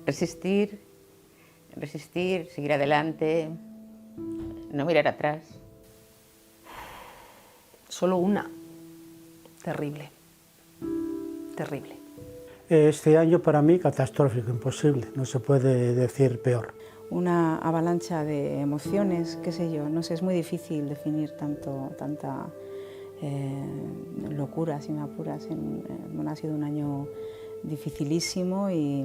Resistir, resistir, seguir adelante, no mirar atrás. Solo una. Terrible. Terrible. Este año para mí catastrófico, imposible, no se puede decir peor. Una avalancha de emociones, qué sé yo, no sé, es muy difícil definir tanta locura, si me apuras. Ha sido un año dificilísimo y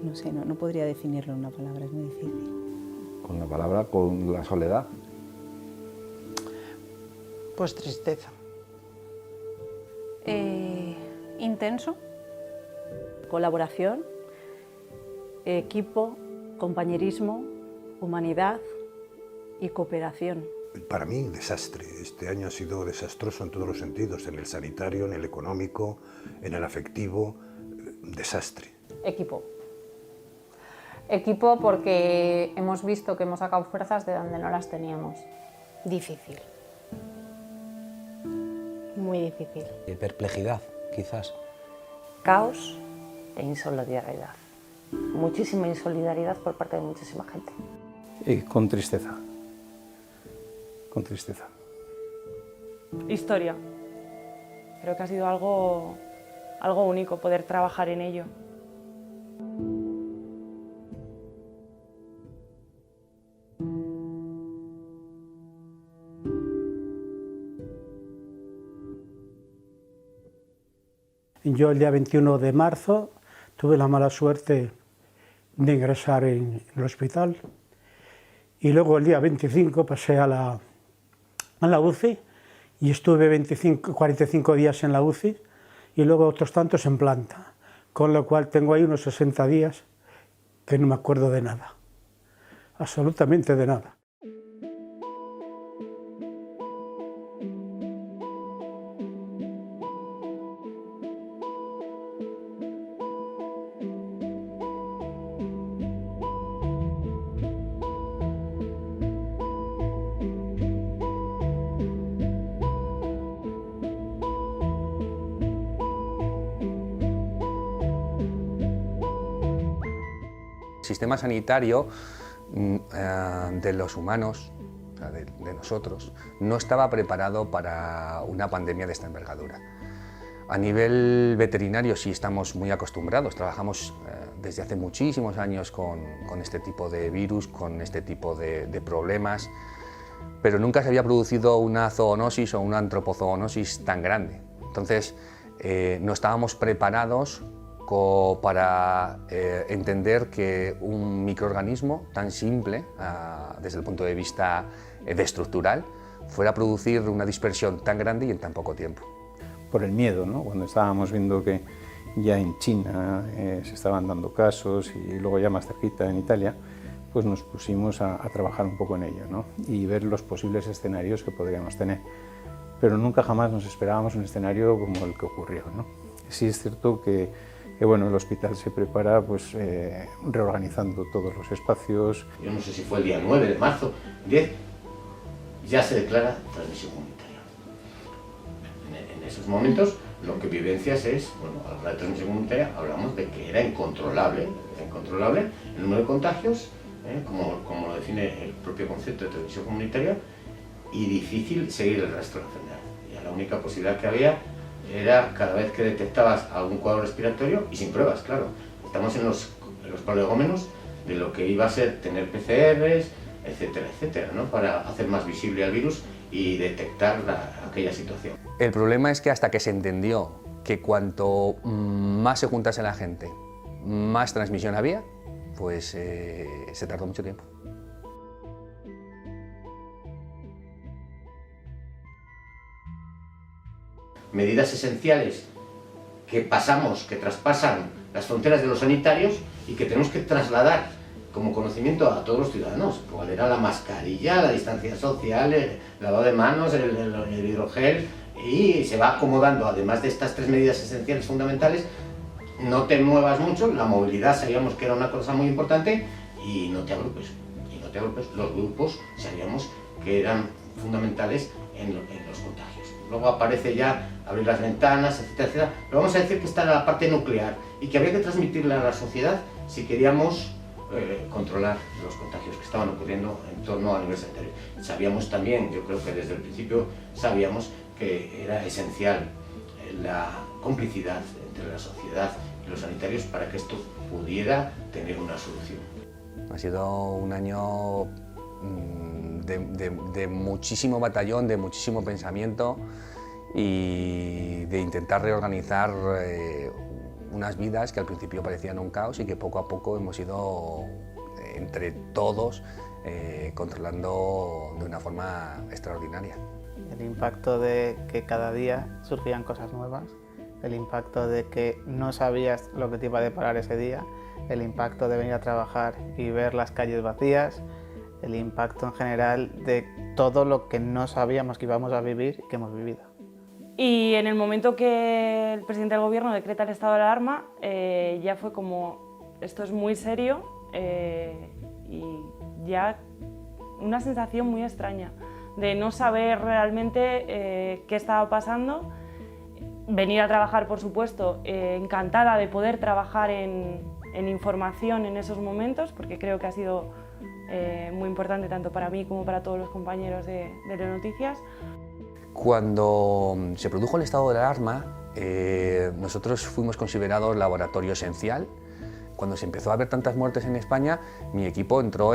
no sé, no podría definirlo en una palabra, es muy difícil. Con la palabra, con la soledad. Pues tristeza. Intenso, colaboración, equipo, compañerismo, humanidad y cooperación. Para mí, desastre. Este año ha sido desastroso en todos los sentidos, en el sanitario, en el económico, en el afectivo. Desastre. Equipo. Equipo porque hemos visto que hemos sacado fuerzas de donde no las teníamos. Difícil. Muy difícil. Perplejidad, quizás. Caos e insolidaridad. Muchísima insolidaridad por parte de muchísima gente. Con tristeza. Con tristeza. Historia. Creo que ha sido algo único poder trabajar en ello. Yo el día 21 de marzo tuve la mala suerte de ingresar en el hospital y luego el día 25 pasé a la UCI y estuve 45 días en la UCI y luego otros tantos en planta, con lo cual tengo ahí unos 60 días que no me acuerdo de nada, absolutamente de nada. El sistema sanitario de los humanos, o sea, de nosotros, no estaba preparado para una pandemia de esta envergadura. A nivel veterinario sí estamos muy acostumbrados, trabajamos desde hace muchísimos años con este tipo de virus, con este tipo de problemas, pero nunca se había producido una zoonosis o una antropozoonosis tan grande. Entonces, no estábamos preparados para entender que un microorganismo tan simple, desde el punto de vista estructural, fuera a producir una dispersión tan grande y en tan poco tiempo. Por el miedo, ¿no? Cuando estábamos viendo que ya en China se estaban dando casos y luego ya más cerquita en Italia, pues nos pusimos a trabajar un poco en ello, ¿no? Y ver los posibles escenarios que podríamos tener. Pero nunca jamás nos esperábamos un escenario como el que ocurrió, ¿no? Sí es cierto que bueno, el hospital se prepara pues, reorganizando todos los espacios. Yo no sé si fue el día 9 de marzo, 10, ya se declara transmisión comunitaria. En esos momentos lo que vivencias es, bueno, al hablar de transmisión comunitaria hablamos de que era incontrolable el número de contagios, como lo define el propio concepto de transmisión comunitaria, y difícil seguir el rastro de la enfermedad. Y la única posibilidad que había era cada vez que detectabas algún cuadro respiratorio, y sin pruebas, claro. Estamos en los prolegómenos de lo que iba a ser tener PCRs, etcétera, etcétera, ¿no? Para hacer más visible al virus y detectar aquella situación. El problema es que hasta que se entendió que cuanto más se juntase la gente, más transmisión había, pues se tardó mucho tiempo. Medidas esenciales que traspasan las fronteras de los sanitarios y que tenemos que trasladar como conocimiento a todos los ciudadanos. ¿Cuál era la mascarilla, la distancia social, el lavado de manos, el hidrogel? Y se va acomodando, además de estas tres medidas esenciales fundamentales, no te muevas mucho, la movilidad sabíamos que era una cosa muy importante, y no te agrupes. Los grupos sabíamos que eran fundamentales en los contagios. luego aparece ya abrir las ventanas, etcétera, etcétera, pero vamos a decir que esta era la parte nuclear y que había que transmitirla a la sociedad si queríamos controlar los contagios que estaban ocurriendo en torno a nivel sanitario. Sabíamos también, yo creo que desde el principio sabíamos que era esencial la complicidad entre la sociedad y los sanitarios para que esto pudiera tener una solución. Ha sido un año de muchísimo batallón, de muchísimo pensamiento y de intentar reorganizar unas vidas que al principio parecían un caos y que poco a poco hemos ido entre todos controlando de una forma extraordinaria. El impacto de que cada día surgían cosas nuevas, el impacto de que no sabías lo que te iba a deparar ese día, el impacto de venir a trabajar y ver las calles vacías, el impacto en general de todo lo que no sabíamos que íbamos a vivir y que hemos vivido. Y en el momento que el presidente del gobierno decreta el estado de alarma, ya fue como, esto es muy serio y ya una sensación muy extraña de no saber realmente qué estaba pasando. Venir a trabajar, por supuesto, encantada de poder trabajar en información en esos momentos, porque creo que ha sido muy importante tanto para mí como para todos los compañeros de Telenoticias. Cuando se produjo el estado de alarma, nosotros fuimos considerados laboratorio esencial. Cuando se empezó a ver tantas muertes en España, mi equipo entró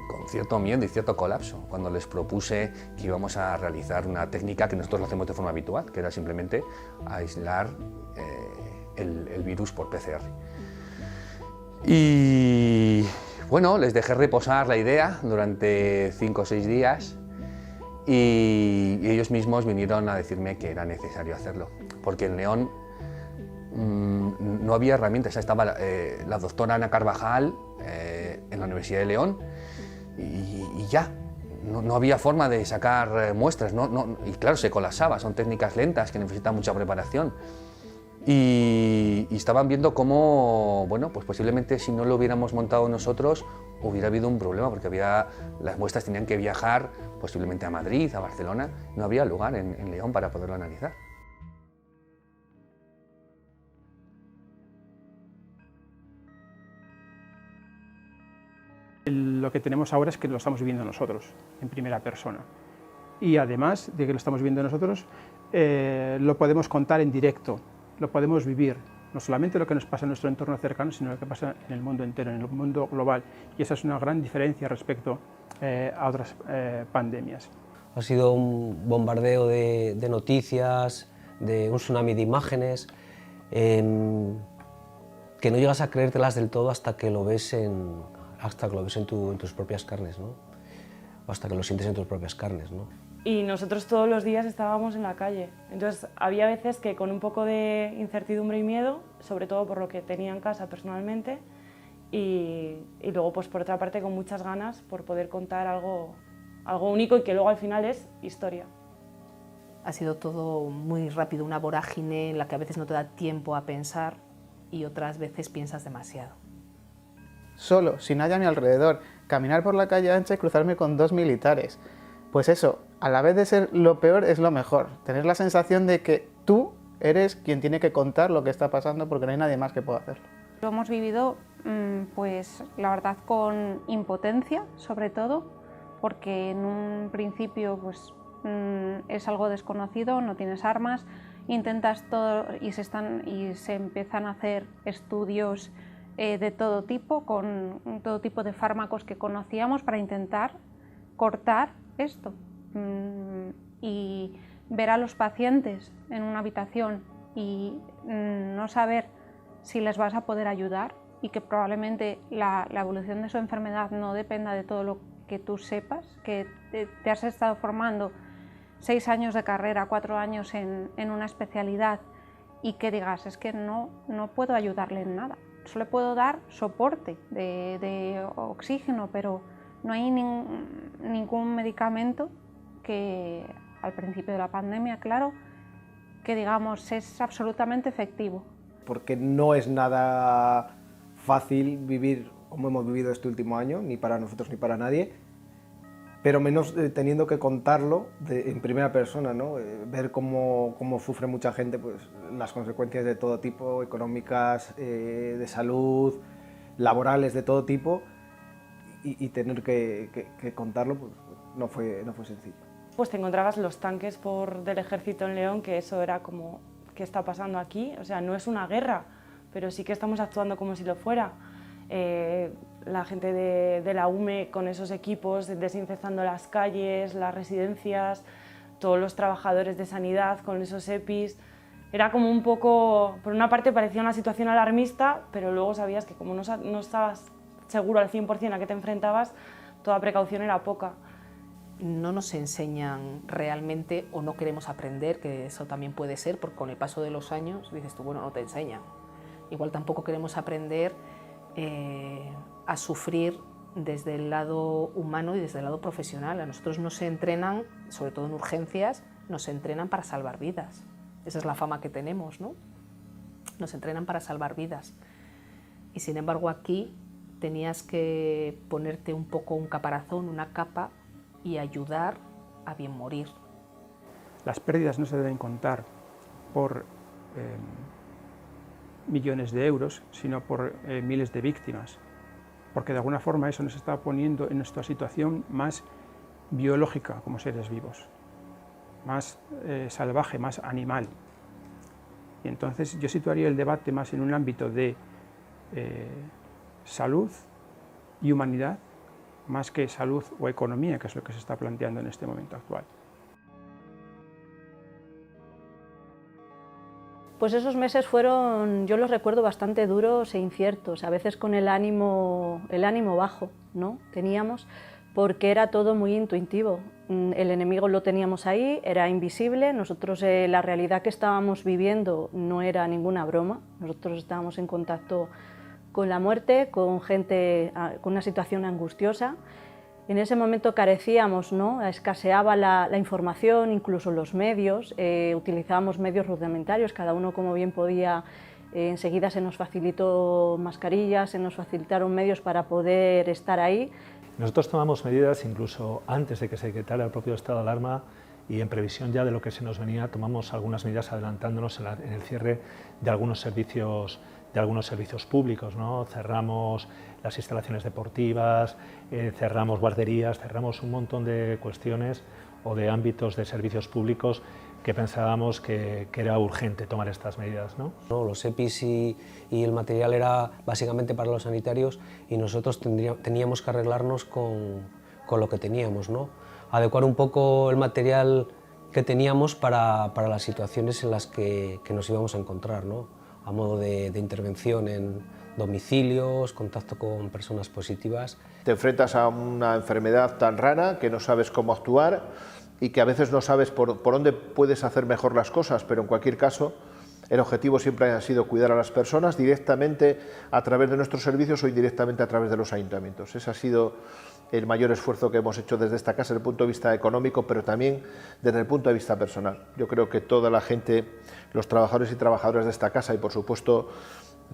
con cierto miedo y cierto colapso, cuando les propuse que íbamos a realizar una técnica que nosotros lo hacemos de forma habitual, que era simplemente aislar el virus por PCR. Y bueno, les dejé reposar la idea durante 5 o 6 días y ellos mismos vinieron a decirme que era necesario hacerlo, porque en León no había herramientas. Estaba la doctora Ana Carvajal en la Universidad de León y ya, no había forma de sacar muestras, y claro, se colapsaba, son técnicas lentas que necesitan mucha preparación. Y estaban viendo cómo, bueno, pues posiblemente si no lo hubiéramos montado nosotros hubiera habido un problema, porque las muestras tenían que viajar posiblemente a Madrid, a Barcelona, no había lugar en León para poderlo analizar. Lo que tenemos ahora es que lo estamos viviendo nosotros, en primera persona. Y además de que lo estamos viviendo nosotros, lo podemos contar en directo, lo podemos vivir, no solamente lo que nos pasa en nuestro entorno cercano, sino lo que pasa en el mundo entero, en el mundo global. Y esa es una gran diferencia respecto a otras pandemias. Ha sido un bombardeo de noticias, de un tsunami de imágenes, que no llegas a creértelas del todo hasta que lo ves en tus propias carnes, ¿no? O hasta que lo sientes en tus propias carnes, ¿no? Y nosotros todos los días estábamos en la calle, entonces había veces que con un poco de incertidumbre y miedo, sobre todo por lo que tenía en casa personalmente, y luego pues por otra parte con muchas ganas por poder contar algo único y que luego al final es historia. Ha sido todo muy rápido, una vorágine en la que a veces no te da tiempo a pensar y otras veces piensas demasiado. Solo, sin nadie a mi alrededor, caminar por la calle ancha y cruzarme con 2 militares. Pues eso, a la vez de ser lo peor es lo mejor, tener la sensación de que tú eres quien tiene que contar lo que está pasando porque no hay nadie más que pueda hacerlo. Lo hemos vivido, pues la verdad, con impotencia, sobre todo, porque en un principio pues, es algo desconocido, no tienes armas, intentas todo y se empiezan a hacer estudios de todo tipo, con todo tipo de fármacos que conocíamos para intentar cortar esto. Y ver a los pacientes en una habitación y no saber si les vas a poder ayudar y que probablemente la evolución de su enfermedad no dependa de todo lo que tú sepas, que te has estado formando 6 años de carrera, 4 años en una especialidad y que digas, es que no puedo ayudarle en nada. Solo le puedo dar soporte de oxígeno, pero no hay ningún medicamento que al principio de la pandemia, claro, que digamos es absolutamente efectivo. Porque no es nada fácil vivir como hemos vivido este último año, ni para nosotros ni para nadie, pero menos teniendo que contarlo en primera persona, ¿no? Ver cómo sufre mucha gente pues, las consecuencias de todo tipo, económicas, de salud, laborales de todo tipo, y tener que contarlo pues, no fue sencillo. Pues te encontrabas los tanques del ejército en León, que eso era como, ¿qué está pasando aquí? O sea, no es una guerra, pero sí que estamos actuando como si lo fuera. La gente de la UME con esos equipos desinfectando las calles, las residencias, todos los trabajadores de sanidad con esos EPIs. Era como un poco, por una parte parecía una situación alarmista, pero luego sabías que como no estabas seguro al 100% a qué te enfrentabas, toda precaución era poca. No nos enseñan realmente o no queremos aprender, que eso también puede ser, porque con el paso de los años dices tú, bueno, no te enseñan. Igual tampoco queremos aprender a sufrir desde el lado humano y desde el lado profesional. A nosotros nos entrenan, sobre todo en urgencias, nos entrenan para salvar vidas. Esa es la fama que tenemos, ¿no? Nos entrenan para salvar vidas. Y sin embargo aquí tenías que ponerte un poco un caparazón, una capa, y ayudar a bien morir. Las pérdidas no se deben contar por millones de euros, sino por miles de víctimas, porque de alguna forma eso nos está poniendo en nuestra situación más biológica como seres vivos, más salvaje, más animal. Y entonces yo situaría el debate más en un ámbito de salud y humanidad, más que salud o economía, que es lo que se está planteando en este momento actual. Pues esos meses fueron, yo los recuerdo bastante duros e inciertos, a veces con el ánimo bajo, ¿no? Teníamos, porque era todo muy intuitivo. El enemigo lo teníamos ahí, era invisible, nosotros la realidad que estábamos viviendo no era ninguna broma, nosotros estábamos en contacto con la muerte, con gente con una situación angustiosa. En ese momento carecíamos, ¿no? Escaseaba la información, incluso los medios, utilizábamos medios rudimentarios, cada uno como bien podía. Enseguida se nos facilitó mascarillas, se nos facilitaron medios para poder estar ahí. Nosotros tomamos medidas incluso antes de que se decretara el propio estado de alarma, y en previsión ya de lo que se nos venía, tomamos algunas medidas adelantándonos en el cierre de algunos servicios públicos, ¿no? Cerramos las instalaciones deportivas, cerramos guarderías, cerramos un montón de cuestiones o de ámbitos de servicios públicos que pensábamos que era urgente tomar estas medidas, ¿no? Los EPIs y el material era básicamente para los sanitarios, y nosotros teníamos que arreglarnos con lo que teníamos, ¿no? Adecuar un poco el material que teníamos para las situaciones en las que nos íbamos a encontrar, ¿no? A modo de intervención en domicilios, contacto con personas positivas. Te enfrentas a una enfermedad tan rara que no sabes cómo actuar y que a veces no sabes por dónde puedes hacer mejor las cosas, pero en cualquier caso el objetivo siempre ha sido cuidar a las personas directamente a través de nuestros servicios o indirectamente a través de los ayuntamientos. Ese ha sido el mayor esfuerzo que hemos hecho desde esta casa desde el punto de vista económico, pero también desde el punto de vista personal. Yo creo que toda la gente, los trabajadores y trabajadoras de esta casa y por supuesto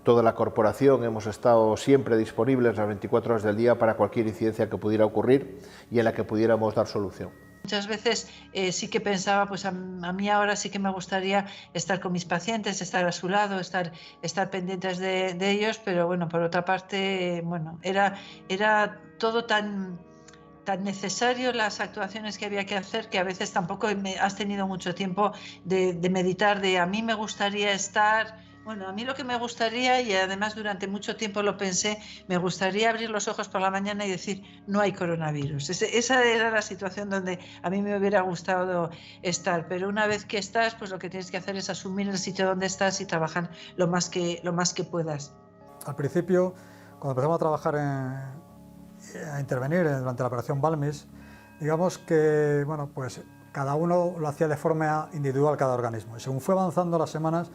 toda la corporación, hemos estado siempre disponibles las 24 horas del día para cualquier incidencia que pudiera ocurrir y en la que pudiéramos dar solución. Muchas veces sí que pensaba, pues a mí ahora sí que me gustaría estar con mis pacientes, estar a su lado, estar pendientes de ellos, pero bueno, por otra parte, bueno, era todo tan necesario, las actuaciones que había que hacer, que a veces tampoco has tenido mucho tiempo de meditar, de a mí me gustaría estar. Bueno, a mí lo que me gustaría, y además durante mucho tiempo lo pensé, me gustaría abrir los ojos por la mañana y decir, no hay coronavirus. Esa era la situación donde a mí me hubiera gustado estar, pero una vez que estás, pues lo que tienes que hacer es asumir el sitio donde estás y trabajar lo más que puedas. Al principio, cuando empezamos a trabajar a intervenir durante la operación Balmis, digamos que, bueno, pues cada uno lo hacía de forma individual cada organismo, y según fue avanzando las semanas,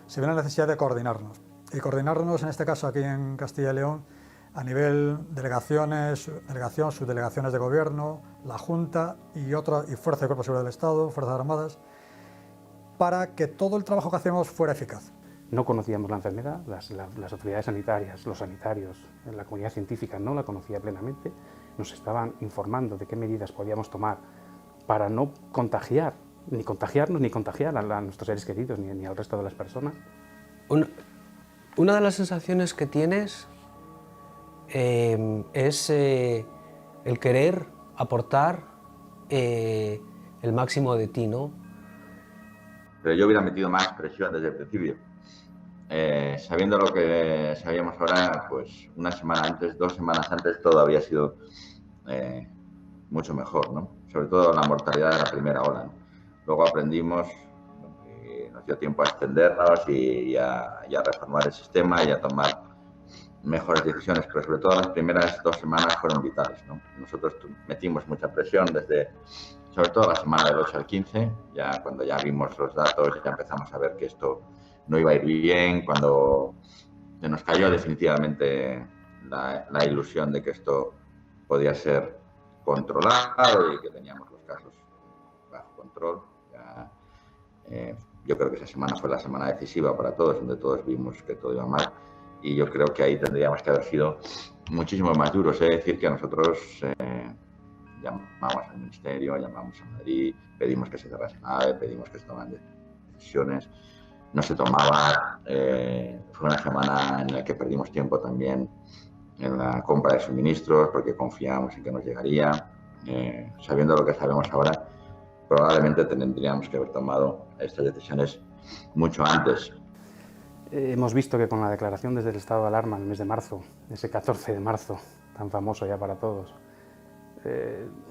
se ve la necesidad de coordinarnos. Y coordinarnos, en este caso aquí en Castilla y León, a nivel delegaciones, subdelegaciones de gobierno, la Junta y Fuerza de Cuerpo de Seguridad del Estado, Fuerzas Armadas, para que todo el trabajo que hacemos fuera eficaz. No conocíamos la enfermedad, las autoridades sanitarias, los sanitarios, la comunidad científica no la conocía plenamente, nos estaban informando de qué medidas podíamos tomar para no contagiar, ni contagiarnos, ni contagiar a nuestros seres queridos, ni al resto de las personas. Una de las sensaciones que tienes es el querer aportar el máximo de ti, ¿no? Pero yo hubiera metido más presión desde el principio. Sabiendo lo que sabíamos ahora, pues una semana antes, 2 semanas antes, todo habría sido mucho mejor, ¿no? Sobre todo la mortalidad de la primera ola, ¿no? Luego aprendimos, nos dio tiempo a extendernos y a reformar el sistema y a tomar mejores decisiones, pero sobre todo las primeras 2 semanas fueron vitales, ¿no? Nosotros metimos mucha presión desde, sobre todo la semana del 8 al 15, ya cuando ya vimos los datos, ya empezamos a ver que esto no iba a ir bien, cuando se nos cayó definitivamente la ilusión de que esto podía ser controlado y que teníamos los casos bajo control. Ya, yo creo que esa semana fue la semana decisiva para todos, donde todos vimos que todo iba mal, y yo creo que ahí tendríamos que haber sido muchísimo más duros. Es decir, que nosotros llamamos al Ministerio, llamamos a Madrid, pedimos que se cerrase la nave, pedimos que se tomaran decisiones. No se tomaba, fue una semana en la que perdimos tiempo también en la compra de suministros porque confiábamos en que nos llegaría. Sabiendo lo que sabemos ahora, probablemente tendríamos que haber tomado estas decisiones mucho antes. Hemos visto que con la declaración desde el estado de alarma en el mes de marzo, ese 14 de marzo, tan famoso ya para todos,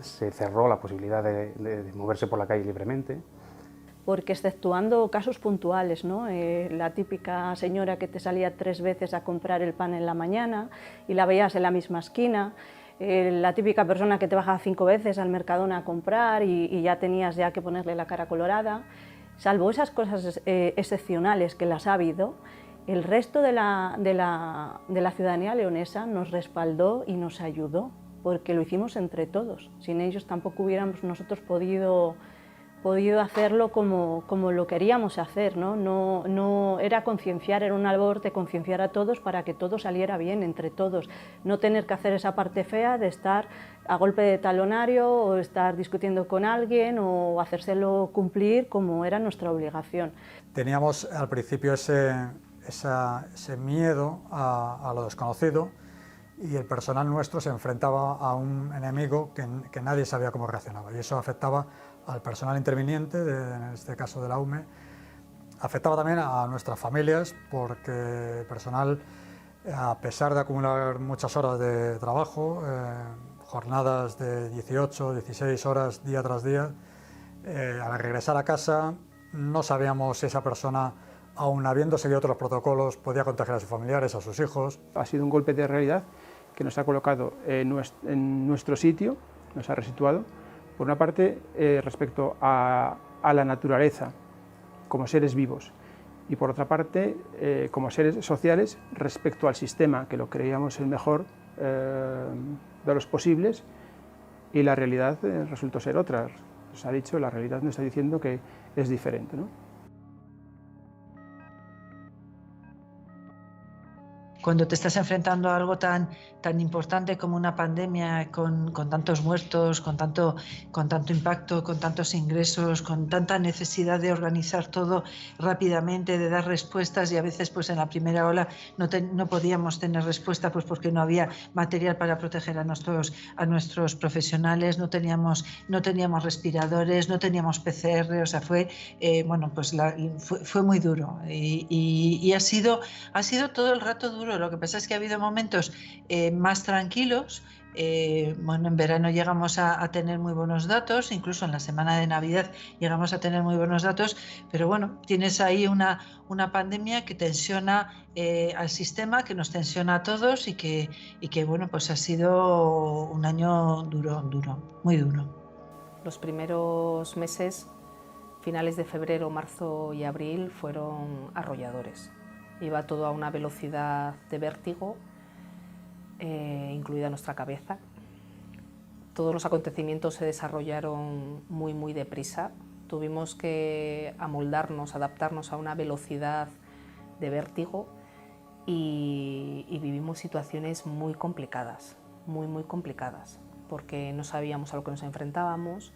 se cerró la posibilidad de moverse por la calle libremente. Porque exceptuando casos puntuales, ¿no? La típica señora que te salía 3 veces a comprar el pan en la mañana y la veías en la misma esquina, la típica persona que te bajaba 5 veces al Mercadona a comprar y ya tenías que ponerle la cara colorada. Salvo esas cosas excepcionales que las ha habido, el resto de la ciudadanía leonesa nos respaldó y nos ayudó, porque lo hicimos entre todos. Sin ellos tampoco hubiéramos nosotros podido hacerlo como lo queríamos hacer, ¿no? No era concienciar, era una labor de concienciar a todos para que todo saliera bien entre todos, no tener que hacer esa parte fea de estar a golpe de talonario o estar discutiendo con alguien o hacérselo cumplir como era nuestra obligación. Teníamos al principio ese miedo a lo desconocido, y el personal nuestro se enfrentaba a un enemigo que nadie sabía cómo reaccionaba, y eso afectaba al personal interviniente, en este caso de la UME, afectaba también a nuestras familias, porque el personal, a pesar de acumular muchas horas de trabajo, jornadas de 18, 16 horas día tras día, al regresar a casa no sabíamos si esa persona, aun habiendo seguido otros protocolos, podía contagiar a sus familiares, a sus hijos. Ha sido un golpe de realidad que nos ha colocado en nuestro sitio, nos ha resituado, por una parte respecto a la naturaleza como seres vivos, y por otra parte como seres sociales respecto al sistema, que lo creíamos el mejor de los posibles, y la realidad resultó ser otra. Nos ha dicho, la realidad nos está diciendo que es diferente, ¿no? Cuando te estás enfrentando a algo tan importante como una pandemia, con tantos muertos, con tanto impacto, con tantos ingresos, con tanta necesidad de organizar todo rápidamente, de dar respuestas, y a veces pues en la primera ola no podíamos tener respuesta pues porque no había material para proteger a nuestros profesionales, no teníamos respiradores, no teníamos PCR, o sea, fue muy duro y ha sido todo el rato duro. Lo que pasa es que ha habido momentos más tranquilos. En verano llegamos a tener muy buenos datos, incluso en la semana de Navidad llegamos a tener muy buenos datos, pero bueno, tienes ahí una pandemia que tensiona al sistema, que nos tensiona a todos y que bueno, pues ha sido un año duro, muy duro. Los primeros meses, finales de febrero, marzo y abril, fueron arrolladores. Iba todo a una velocidad de vértigo, incluida nuestra cabeza. Todos los acontecimientos se desarrollaron muy deprisa. Tuvimos que amoldarnos, adaptarnos a una velocidad de vértigo y vivimos situaciones muy complicadas, muy complicadas. porque no sabíamos a lo que nos enfrentábamos.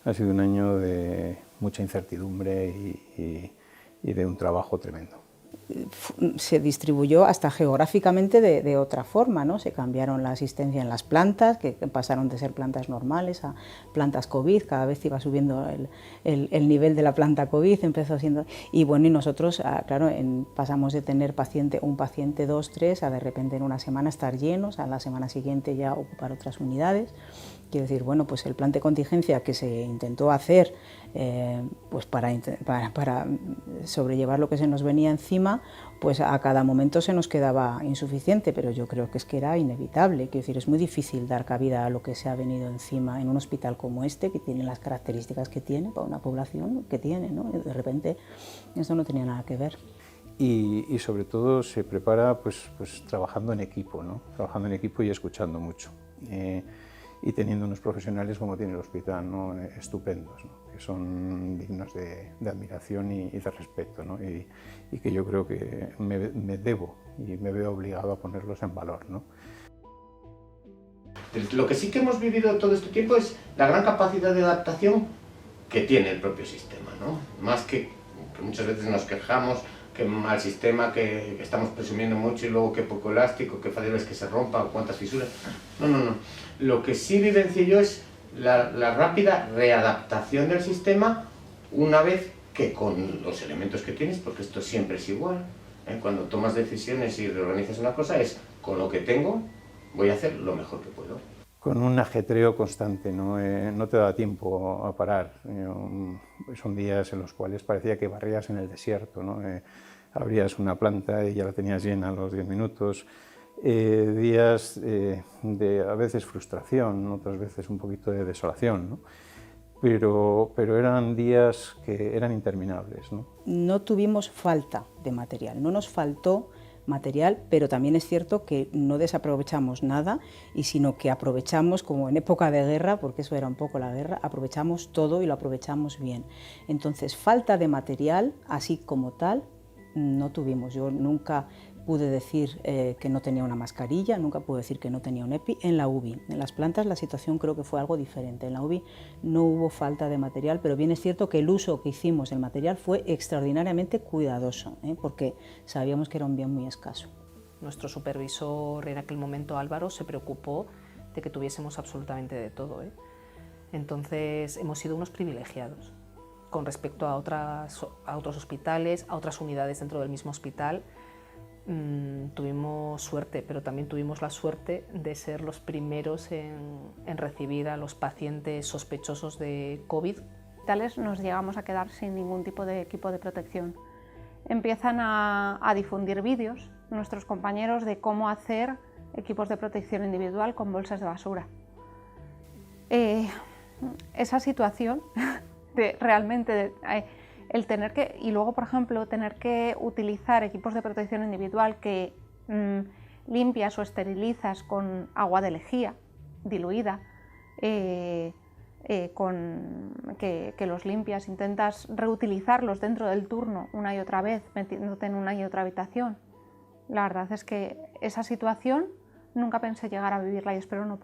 Ha sido un año de mucha incertidumbre y de un trabajo tremendo. Se distribuyó hasta geográficamente de otra forma, ¿no? Se cambiaron la asistencia en las plantas, que pasaron de ser plantas normales a plantas COVID, cada vez iba subiendo el nivel de la planta COVID, empezó siendo... Y bueno, y nosotros, claro, pasamos de tener un paciente 2, 3, a de repente en una semana estar llenos, a la semana siguiente ya ocupar otras unidades. Quiero decir, bueno, pues el plan de contingencia que se intentó hacer pues para sobrellevar lo que se nos venía encima, pues a cada momento se nos quedaba insuficiente, pero yo creo que es que era inevitable. Quiero decir, es muy difícil dar cabida a lo que se ha venido encima en un hospital como este, que tiene las características que tiene, para una población que tiene, ¿no? Y de repente eso no tenía nada que ver. Y sobre todo se prepara pues trabajando en equipo, ¿no? Trabajando en equipo y escuchando mucho. Y teniendo unos profesionales como tiene el hospital, ¿no? Estupendos, ¿no? Que son dignos de admiración y de respeto, ¿no? Y que yo creo que me debo y me veo obligado a ponerlos en valor, ¿no? Lo que sí que hemos vivido todo este tiempo es la gran capacidad de adaptación que tiene el propio sistema, ¿no? Más que muchas veces nos quejamos que mal sistema, que estamos presumiendo mucho y luego que poco elástico, que fácil es que se rompa, cuántas fisuras. No. Lo que sí vivencio yo es la rápida readaptación del sistema una vez que con los elementos que tienes, porque esto siempre es igual, cuando tomas decisiones y reorganizas una cosa es con lo que tengo voy a hacer lo mejor que puedo. Con un ajetreo constante, ¿no? No te da tiempo a parar. Son días en los cuales parecía que barrías en el desierto, ¿no? Abrías una planta y ya la tenías llena a los 10 minutos. Días de a veces frustración, otras veces un poquito de desolación, ¿no? Pero eran días que eran interminables, ¿no? No tuvimos falta de material, no nos faltó material, pero también es cierto que no desaprovechamos nada, sino que aprovechamos, como en época de guerra, porque eso era un poco la guerra, aprovechamos todo y lo aprovechamos bien. Entonces, falta de material, así como tal, no tuvimos. Yo nunca pude decir que no tenía una mascarilla, nunca pude decir que no tenía un EPI. En la UBI, en las plantas la situación creo que fue algo diferente. En la UBI no hubo falta de material, pero bien es cierto que el uso que hicimos del material fue extraordinariamente cuidadoso, porque sabíamos que era un bien muy escaso. Nuestro supervisor en aquel momento, Álvaro, se preocupó de que tuviésemos absolutamente de todo, Entonces hemos sido unos privilegiados con respecto a otros hospitales, a otras unidades dentro del mismo hospital. Tuvimos suerte, pero también tuvimos la suerte de ser los primeros en recibir a los pacientes sospechosos de COVID. Tales nos llegamos a quedar sin ningún tipo de equipo de protección. Empiezan a difundir vídeos nuestros compañeros de cómo hacer equipos de protección individual con bolsas de basura. Esa situación realmente el tener que, y luego por ejemplo tener que utilizar equipos de protección individual que limpias o esterilizas con agua de lejía diluida, que los limpias, intentas reutilizarlos dentro del turno una y otra vez, metiéndote en una y otra habitación. La verdad es que esa situación nunca pensé llegar a vivirla y espero no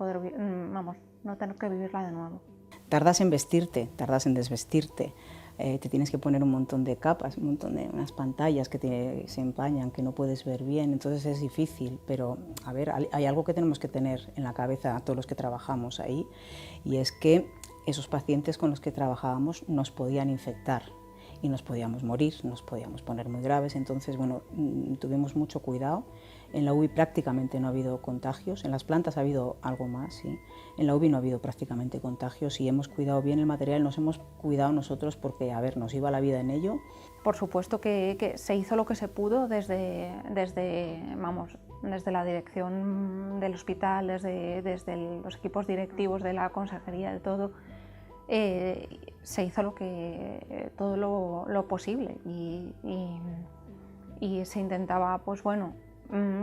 tener que vivirla de nuevo. Tardas en vestirte, tardas en desvestirte. Te tienes que poner un montón de capas, unas pantallas que se empañan, que no puedes ver bien, entonces es difícil, pero a ver, hay algo que tenemos que tener en la cabeza a todos los que trabajamos ahí, y es que esos pacientes con los que trabajábamos nos podían infectar, y nos podíamos morir, nos podíamos poner muy graves. Entonces, bueno, tuvimos mucho cuidado. En la UBI prácticamente no ha habido contagios, en las plantas ha habido algo más, ¿sí? En la UBI no ha habido prácticamente contagios y hemos cuidado bien el material, nos hemos cuidado nosotros porque, a ver, nos iba la vida en ello. Por supuesto que se hizo lo que se pudo desde la dirección del hospital, desde los equipos directivos de la consejería, de todo. Se hizo todo lo posible y se intentaba, pues bueno,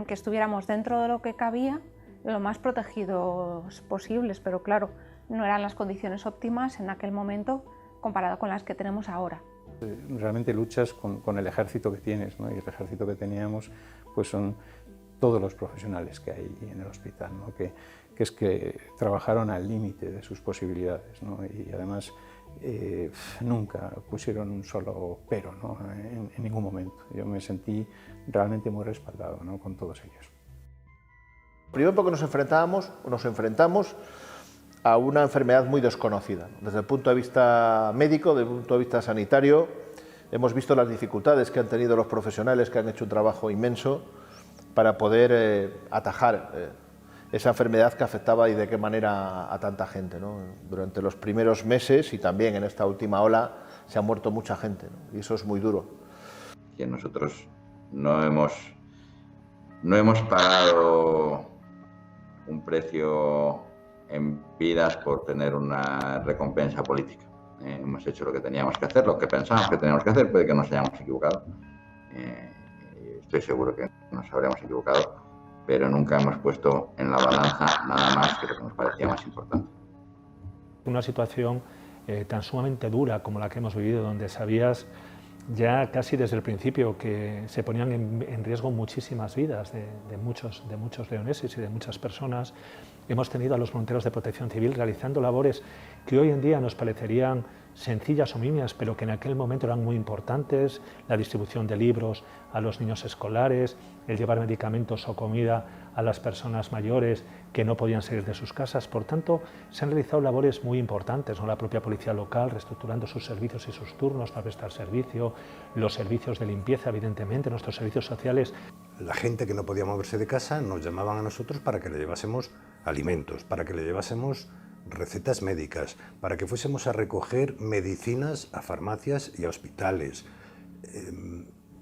que estuviéramos dentro de lo que cabía, lo más protegidos posibles, pero claro, no eran las condiciones óptimas en aquel momento comparado con las que tenemos ahora. Realmente luchas con el ejército que tienes, ¿no? Y el ejército que teníamos pues son todos los profesionales que hay en el hospital, ¿no? que trabajaron al límite de sus posibilidades, ¿no? Y además nunca pusieron un solo pero, ¿no? en ningún momento. Yo me sentí realmente muy respaldado, ¿no? con todos ellos. Primero porque nos enfrentamos a una enfermedad muy desconocida. Desde el punto de vista médico, desde el punto de vista sanitario, hemos visto las dificultades que han tenido los profesionales que han hecho un trabajo inmenso para poder atajar esa enfermedad que afectaba y de qué manera a tanta gente, ¿no? Durante los primeros meses y también en esta última ola se ha muerto mucha gente, ¿no? Y eso es muy duro. Que nosotros no hemos pagado un precio en vidas por tener una recompensa política. Hemos hecho lo que teníamos que hacer, lo que pensábamos que teníamos que hacer, puede que nos hayamos equivocado. Estoy seguro que nos habremos equivocado, pero nunca hemos puesto en la balanza nada más que lo que nos parecía más importante. Una situación tan sumamente dura como la que hemos vivido, donde sabías ya casi desde el principio que se ponían en riesgo muchísimas vidas de muchos leoneses y de muchas personas. Hemos tenido a los voluntarios de Protección Civil realizando labores que hoy en día nos parecerían sencillas o nimias, pero que en aquel momento eran muy importantes: la distribución de libros a los niños escolares, el llevar medicamentos o comida a las personas mayores que no podían salir de sus casas. Por tanto, se han realizado labores muy importantes, ¿no? La propia policía local reestructurando sus servicios y sus turnos para prestar servicio, los servicios de limpieza, evidentemente, nuestros servicios sociales. La gente que no podía moverse de casa nos llamaban a nosotros para que le llevásemos alimentos, para que le llevásemos recetas médicas, para que fuésemos a recoger medicinas a farmacias y a hospitales.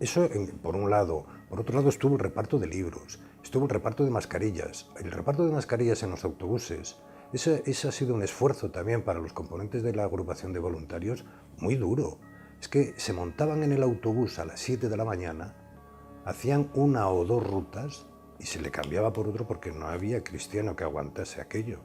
Eso por un lado. Por otro lado estuvo el reparto de libros, estuvo el reparto de mascarillas. El reparto de mascarillas en los autobuses, ese ha sido un esfuerzo también para los componentes de la agrupación de voluntarios muy duro. Es que se montaban en el autobús a las 7 de la mañana, hacían 1 o 2 rutas y se le cambiaba por otro porque no había cristiano que aguantase aquello.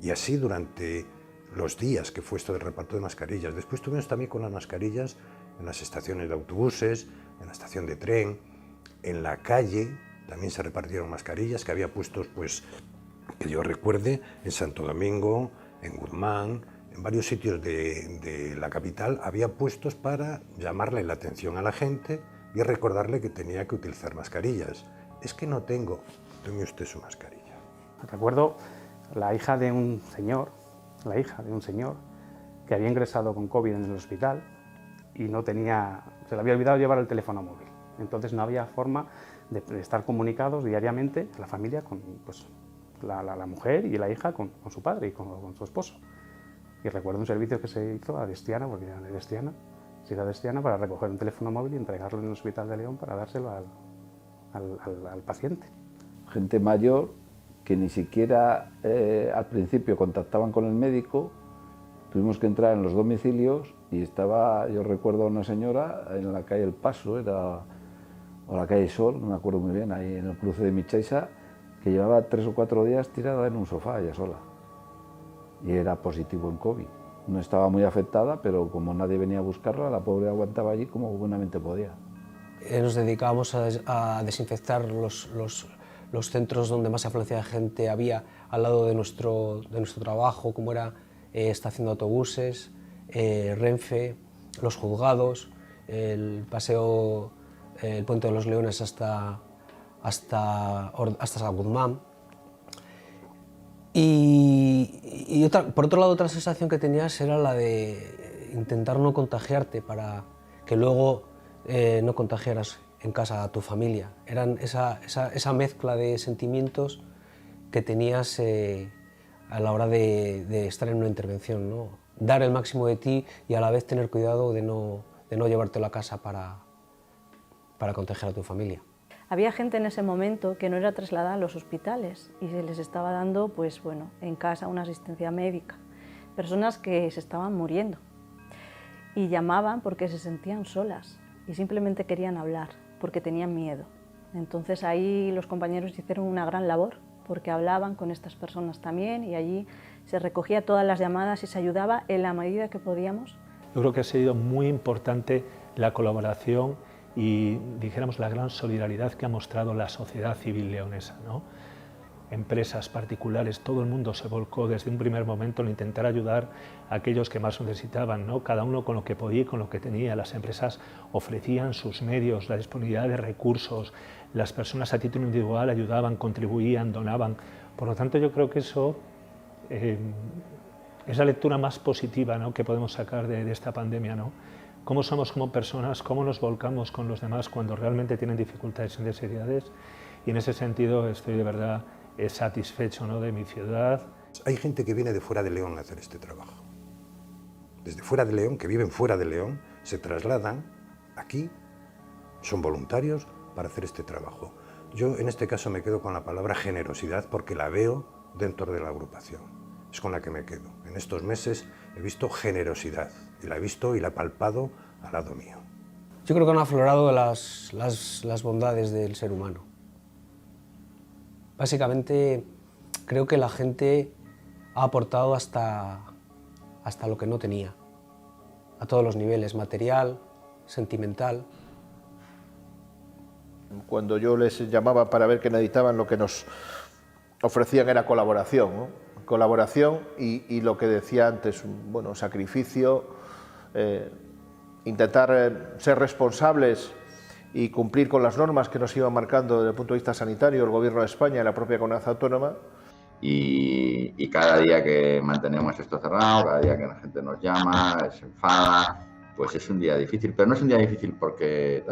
Y así durante los días que fue esto del reparto de mascarillas. Después tuvimos también con las mascarillas en las estaciones de autobuses, en la estación de tren, en la calle también se repartieron mascarillas, que había puestos, pues, que yo recuerde, en Santo Domingo, en Guzmán, en varios sitios de la capital, había puestos para llamarle la atención a la gente y recordarle que tenía que utilizar mascarillas. Es que no tengo, tome usted su mascarilla. Recuerdo la hija de un señor que había ingresado con COVID en el hospital y no tenía, se le había olvidado llevar el teléfono móvil. Entonces no había forma de estar comunicados diariamente, la familia, con pues, la mujer y la hija con su padre y con su esposo. Y recuerdo un servicio que se hizo a Destiana, porque era de Destiana, se hizo a Destiana para recoger un teléfono móvil y entregarlo en el Hospital de León para dárselo al paciente. Gente mayor que ni siquiera al principio contactaban con el médico. Tuvimos que entrar en los domicilios y estaba, yo recuerdo a una señora en la calle El Paso, o la calle Sol, no me acuerdo muy bien, ahí en el cruce de Michaisa, que llevaba 3 o 4 días tirada en un sofá ella sola. Y era positivo en COVID. No estaba muy afectada, pero como nadie venía a buscarla, la pobre aguantaba allí como buenamente podía. Nos dedicábamos a desinfectar los centros donde más afluencia de gente había al lado de nuestro trabajo, como era estación de autobuses, Renfe, los juzgados, el paseo, el Puente de los Leones hasta San Guzmán. Y por otro lado, otra sensación que tenías era la de intentar no contagiarte para que luego no contagiaras en casa a tu familia. Eran esa mezcla de sentimientos que tenías a la hora de estar en una intervención, ¿no? Dar el máximo de ti y a la vez tener cuidado de no llevártelo a casa para contagiar a tu familia. Había gente en ese momento que no era trasladada a los hospitales y se les estaba dando, pues bueno, en casa una asistencia médica. Personas que se estaban muriendo y llamaban porque se sentían solas y simplemente querían hablar porque tenían miedo. Entonces ahí los compañeros hicieron una gran labor porque hablaban con estas personas también y allí se recogía todas las llamadas y se ayudaba en la medida que podíamos. Yo creo que ha sido muy importante la colaboración y, dijéramos, la gran solidaridad que ha mostrado la sociedad civil leonesa, ¿no? Empresas particulares, todo el mundo se volcó desde un primer momento en intentar ayudar a aquellos que más lo necesitaban, ¿no? Cada uno con lo que podía y con lo que tenía. Las empresas ofrecían sus medios, la disponibilidad de recursos, las personas a título individual ayudaban, contribuían, donaban. Por lo tanto, yo creo que eso es la lectura más positiva, ¿no?, que podemos sacar de esta pandemia, ¿no? Cómo somos como personas, cómo nos volcamos con los demás cuando realmente tienen dificultades y necesidades. Y en ese sentido estoy de verdad satisfecho, ¿no?, de mi ciudad. Hay gente que viene de fuera de León a hacer este trabajo. Desde fuera de León, que viven fuera de León, se trasladan aquí, son voluntarios para hacer este trabajo. Yo en este caso me quedo con la palabra generosidad porque la veo dentro de la agrupación. Es con la que me quedo. En estos meses he visto generosidad y la he visto y la he palpado al lado mío. Yo creo que han aflorado las bondades del ser humano. Básicamente creo que la gente ha aportado hasta lo que no tenía, a todos los niveles, material, sentimental. Cuando yo les llamaba para ver qué necesitaban, lo que nos ofrecían era colaboración, ¿no? Colaboración y lo que decía antes, bueno, sacrificio, intentar ser responsables y cumplir con las normas que nos iban marcando desde el punto de vista sanitario el Gobierno de España y la propia comunidad autónoma. Y cada día que mantenemos esto cerrado, cada día que la gente nos llama, se enfada, pues es un día difícil. Pero no es un día difícil porque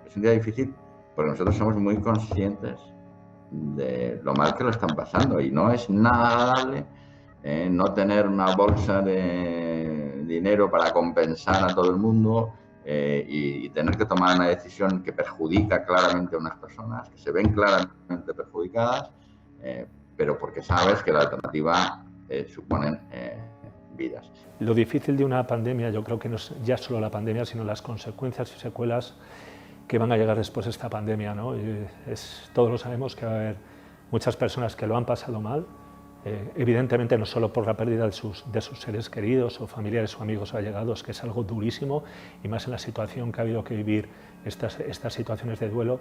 es un día difícil porque nosotros somos muy conscientes de lo mal que lo están pasando y no es nada agradable no tener una bolsa de dinero para compensar a todo el mundo y tener que tomar una decisión que perjudica claramente a unas personas, que se ven claramente perjudicadas, pero porque sabes que la alternativa suponen vidas. Lo difícil de una pandemia, yo creo que no es ya solo la pandemia, sino las consecuencias y secuelas que van a llegar después de esta pandemia, ¿no? Todos lo sabemos que va a haber muchas personas que lo han pasado mal, evidentemente no solo por la pérdida de sus seres queridos o familiares o amigos allegados, que es algo durísimo, y más en la situación que ha habido que vivir estas situaciones de duelo,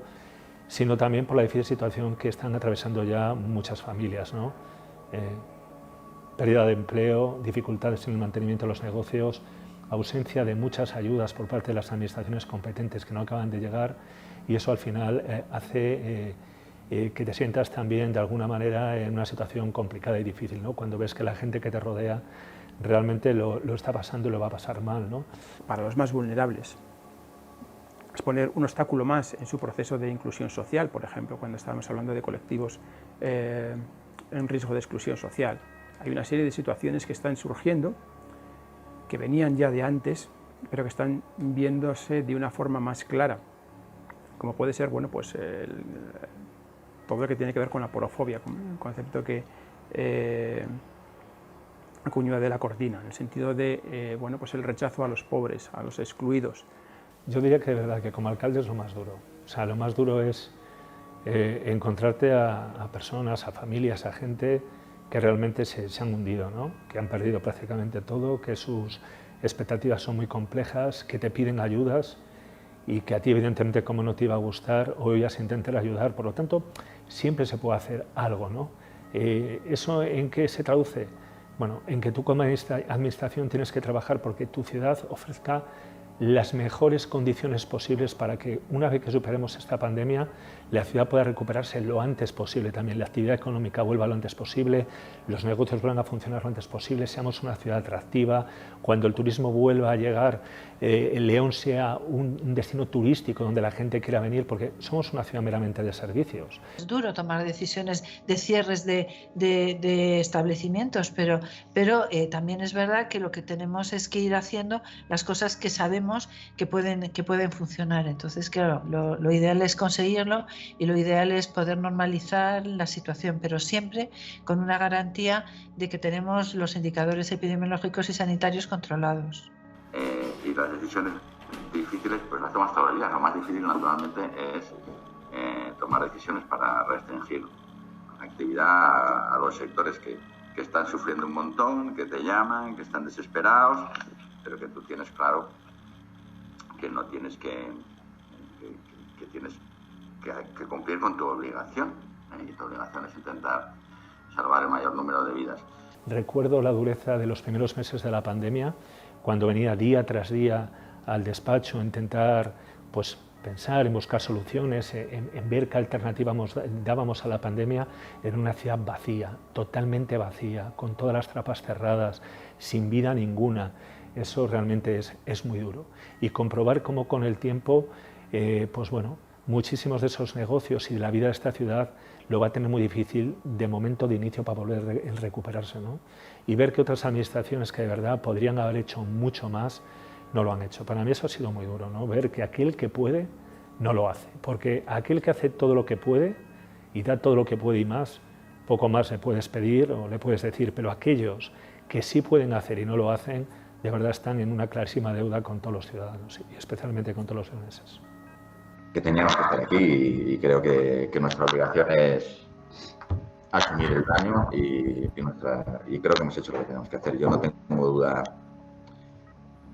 sino también por la difícil situación que están atravesando ya muchas familias, ¿no? Pérdida de empleo, dificultades en el mantenimiento de los negocios, ausencia de muchas ayudas por parte de las administraciones competentes que no acaban de llegar, y eso al final hace que te sientas también de alguna manera en una situación complicada y difícil, ¿no? Cuando ves que la gente que te rodea realmente lo está pasando y lo va a pasar mal, ¿no? Para los más vulnerables es poner un obstáculo más en su proceso de inclusión social, por ejemplo, cuando estábamos hablando de colectivos en riesgo de exclusión social. Hay una serie de situaciones que están surgiendo, que venían ya de antes, pero que están viéndose de una forma más clara, como puede ser, bueno, pues todo lo que tiene que ver con la porofobia, un concepto que acuñó de la Cortina, en el sentido de bueno, pues el rechazo a los pobres, a los excluidos. Yo diría que de verdad que como alcalde es lo más duro. O sea, lo más duro es encontrarte a personas, a familias, a gente que realmente se han hundido, ¿no? Que han perdido prácticamente todo, que sus expectativas son muy complejas, que te piden ayudas y que a ti evidentemente como no te iba a gustar o ibas a intentar ayudar. Por lo tanto, siempre se puede hacer algo, ¿no? ¿Eso en qué se traduce? Bueno, en que tú como administración tienes que trabajar porque tu ciudad ofrezca las mejores condiciones posibles para que, una vez que superemos esta pandemia, la ciudad pueda recuperarse lo antes posible también, la actividad económica vuelva lo antes posible, los negocios vuelvan a funcionar lo antes posible, seamos una ciudad atractiva, cuando el turismo vuelva a llegar, León sea un destino turístico donde la gente quiera venir, porque somos una ciudad meramente de servicios. Es duro tomar decisiones de cierres de establecimientos, pero también es verdad que lo que tenemos es que ir haciendo las cosas que sabemos que pueden funcionar. Entonces, claro, lo ideal es conseguirlo y lo ideal es poder normalizar la situación, pero siempre con una garantía de que tenemos los indicadores epidemiológicos y sanitarios controlados. Y las decisiones difíciles pues las tomas todos los días. Lo más difícil naturalmente es tomar decisiones para restringir la actividad a los sectores que están sufriendo un montón, que te llaman, que están desesperados, pero que tú tienes claro que no tienes que tienes que cumplir con tu obligación, y tu obligación es intentar salvar el mayor número de vidas. Recuerdo la dureza de los primeros meses de la pandemia, cuando venía día tras día al despacho a intentar pues, pensar en buscar soluciones, en ver qué alternativa dábamos a la pandemia en una ciudad vacía, totalmente vacía, con todas las trapas cerradas, sin vida ninguna. Eso realmente es muy duro. Y comprobar cómo con el tiempo, pues bueno, muchísimos de esos negocios y de la vida de esta ciudad lo va a tener muy difícil de momento de inicio para volver a recuperarse, ¿no? Y ver que otras administraciones que de verdad podrían haber hecho mucho más, no lo han hecho. Para mí eso ha sido muy duro, ¿no? Ver que aquel que puede no lo hace, porque aquel que hace todo lo que puede y da todo lo que puede y más, poco más le puedes pedir o le puedes decir, pero aquellos que sí pueden hacer y no lo hacen, de verdad están en una clarísima deuda con todos los ciudadanos y especialmente con todos los leoneses. Que teníamos que estar aquí y creo que nuestra obligación es asumir el daño y creo que hemos hecho lo que tenemos que hacer. Yo no tengo duda,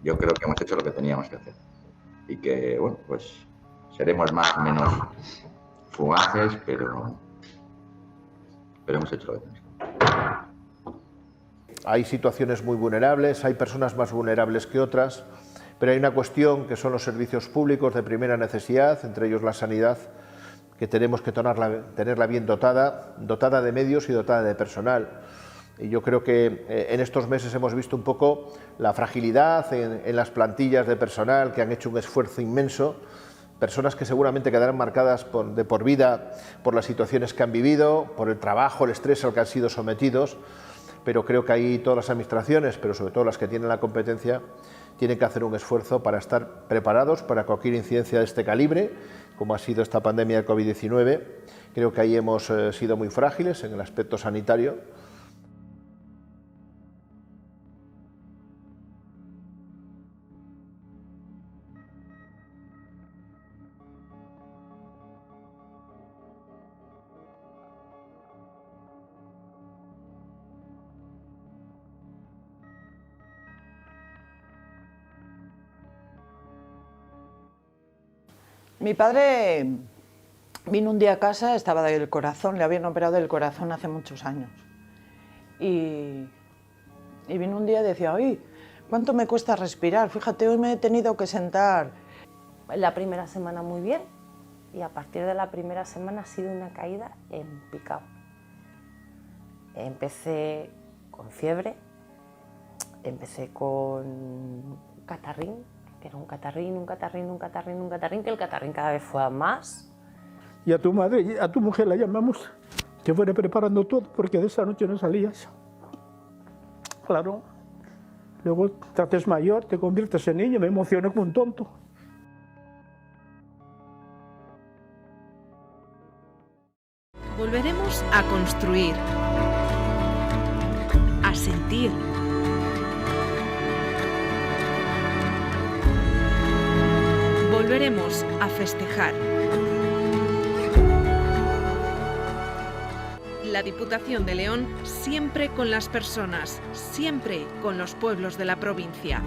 yo creo que hemos hecho lo que teníamos que hacer y que, bueno, pues seremos más o menos fugaces, pero hemos hecho lo que tenemos que hacer. Hay situaciones muy vulnerables, hay personas más vulnerables que otras, pero hay una cuestión que son los servicios públicos de primera necesidad, entre ellos la sanidad, que tenemos que tenerla bien dotada de medios y dotada de personal. Y yo creo que en estos meses hemos visto un poco la fragilidad en las plantillas de personal que han hecho un esfuerzo inmenso, personas que seguramente quedarán marcadas de por vida por las situaciones que han vivido, por el trabajo, el estrés al que han sido sometidos, pero creo que ahí todas las administraciones, pero sobre todo las que tienen la competencia, tienen que hacer un esfuerzo para estar preparados para cualquier incidencia de este calibre, como ha sido esta pandemia del COVID-19. Creo que ahí hemos sido muy frágiles en el aspecto sanitario. Mi padre vino un día a casa, estaba del corazón, le habían operado del corazón hace muchos años. Y vino un día y decía, ¡ay, cuánto me cuesta respirar! Fíjate, hoy me he tenido que sentar. La primera semana muy bien y a partir de la primera semana ha sido una caída en picado. Empecé con fiebre, empecé con catarrín, que era un catarrín, que el catarrín cada vez fue a más. Y a tu madre, a tu mujer la llamamos, que fuera preparando todo, porque de esa noche no salías. Claro. Luego te haces mayor, te conviertes en niño, me emocioné como un tonto. Volveremos a construir, a sentir. Volveremos a festejar. La Diputación de León siempre con las personas, siempre con los pueblos de la provincia.